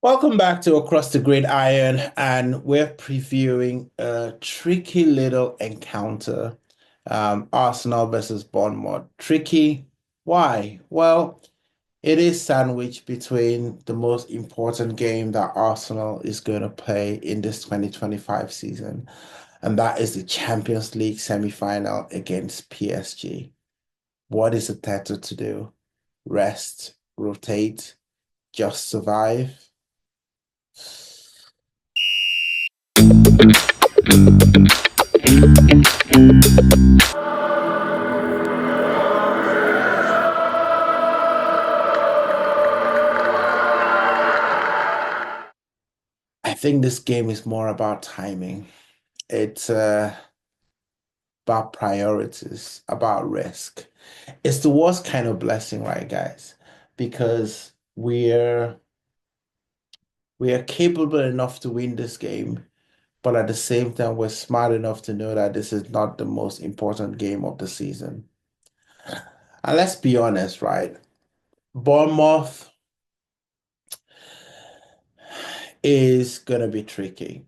Welcome back to Across the Great Iron, and we're previewing a tricky little encounter, Arsenal versus Bournemouth. Tricky, why? Well, it is sandwiched between the most important game that Arsenal is going to play in this 2025 season, and that is the Champions League semi-final against PSG. What is Arteta to do? Rest, rotate, just survive? I think this game is more about timing. It's about priorities, about risk. It's the worst kind of blessing, right, guys? Because we are capable enough to win this game, but at the same time, we're smart enough to know that this is not the most important game of the season. And let's be honest, right? Bournemouth is gonna be tricky.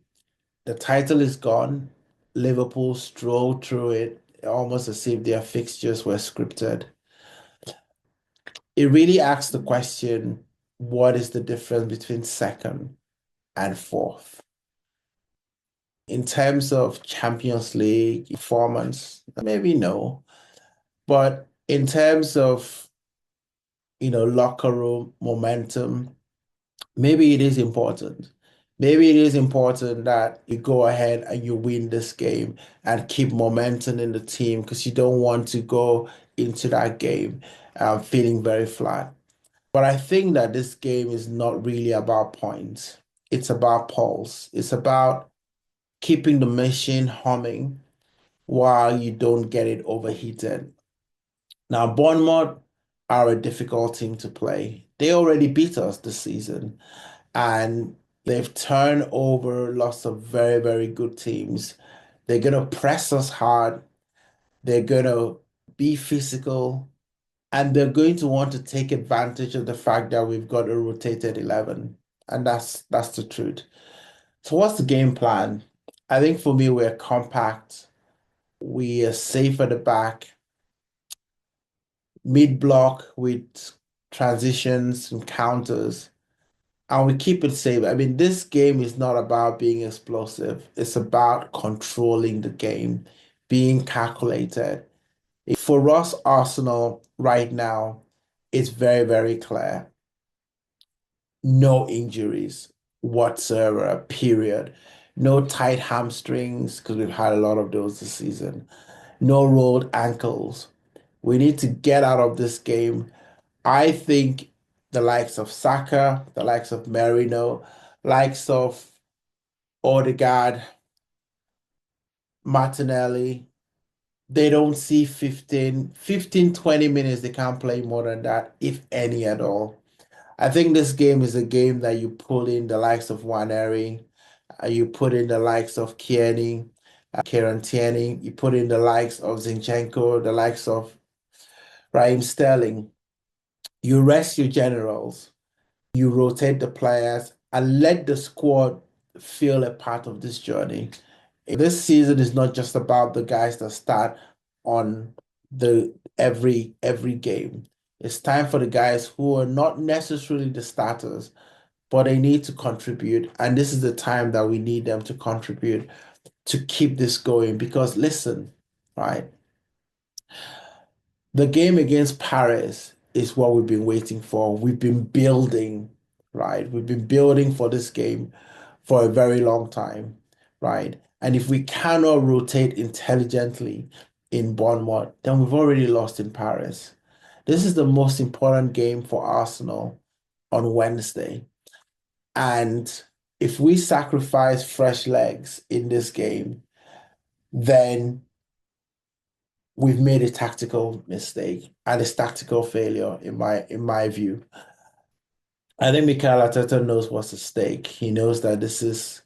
The title is gone. Liverpool strolled through it almost as if their fixtures were scripted. It really asks the question, what is the difference between second and fourth? In terms of Champions League performance, maybe no. But in terms of, locker room momentum, maybe it is important. Maybe it is important that you go ahead and you win this game and keep momentum in the team because you don't want to go into that game feeling very flat. But I think that this game is not really about points. It's about pulse. It's about keeping the machine humming while you don't get it overheated. Now, Bournemouth are a difficult team to play. They already beat us this season, and they've turned over lots of very, very good teams. They're going to press us hard. They're going to be physical, and they're going to want to take advantage of the fact that we've got a rotated 11. And that's the truth. So what's the game plan? I think for me, we're compact. We are safe at the back, mid-block with transitions and counters, and we keep it safe. I mean, this game is not about being explosive. It's about controlling the game, being calculated. For us, Arsenal right now, it's very, very clear. No injuries whatsoever, period. No tight hamstrings, because we've had a lot of those this season. No rolled ankles. We need to get out of this game. I think the likes of Saka, the likes of Merino, likes of Odegaard, Martinelli, they don't see 20 minutes. They can't play more than that, if any at all. I think this game is a game that you pull in the likes of Waneri, you put in the likes of Kierney, Kieran Tierney, you put in the likes of Zinchenko, the likes of Raheem Sterling. You rest your generals, you rotate the players, and let the squad feel a part of this journey. This season is not just about the guys that start on the every game. It's time for the guys who are not necessarily the starters, but they need to contribute. And this is the time that we need them to contribute to keep this going. Because listen, right? The game against Paris is what we've been waiting for. We've been building, right? We've been building for this game for a very long time, right? And if we cannot rotate intelligently in Bournemouth, then we've already lost in Paris. This is the most important game for Arsenal on Wednesday. And if we sacrifice fresh legs in this game, then we've made a tactical mistake and a tactical failure in my view. I think Mikel Arteta knows what's at stake. He knows that this is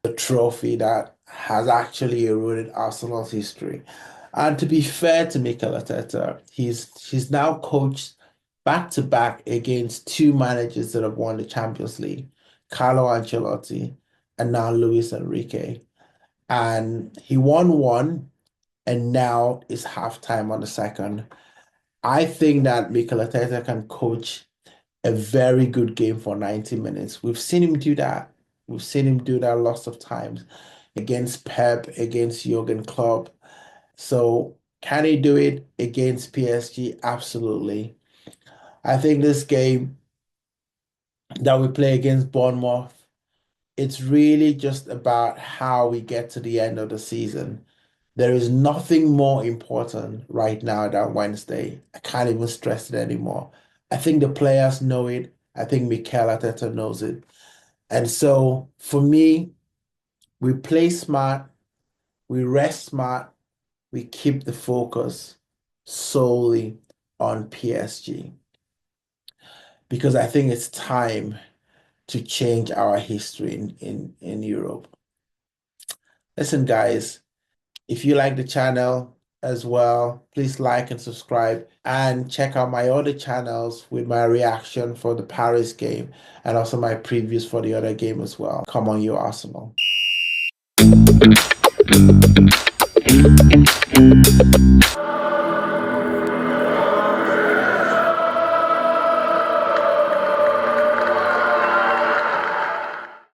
a trophy that has actually eroded Arsenal's history. And to be fair to Mikel Arteta, he's now coached back to back against two managers that have won the Champions League. Carlo Ancelotti, and now Luis Enrique. And he won one, and now it's halftime on the second. I think that Mikel Arteta can coach a very good game for 90 minutes. We've seen him do that. We've seen him do that lots of times against Pep, against Jurgen Klopp. So can he do it against PSG? Absolutely. I think this game that we play against Bournemouth, it's really just about how we get to the end of the season. There is nothing more important right now than Wednesday. I can't even stress it anymore. I think the players know it. I think Mikel Arteta knows it. And so for me, we play smart, we rest smart, we keep the focus solely on PSG because I think it's time to change our history in Europe. Listen, guys, if you like the channel as well, please like and subscribe and check out my other channels with my reaction for the Paris game and also my previews for the other game as well. Come on, you Arsenal.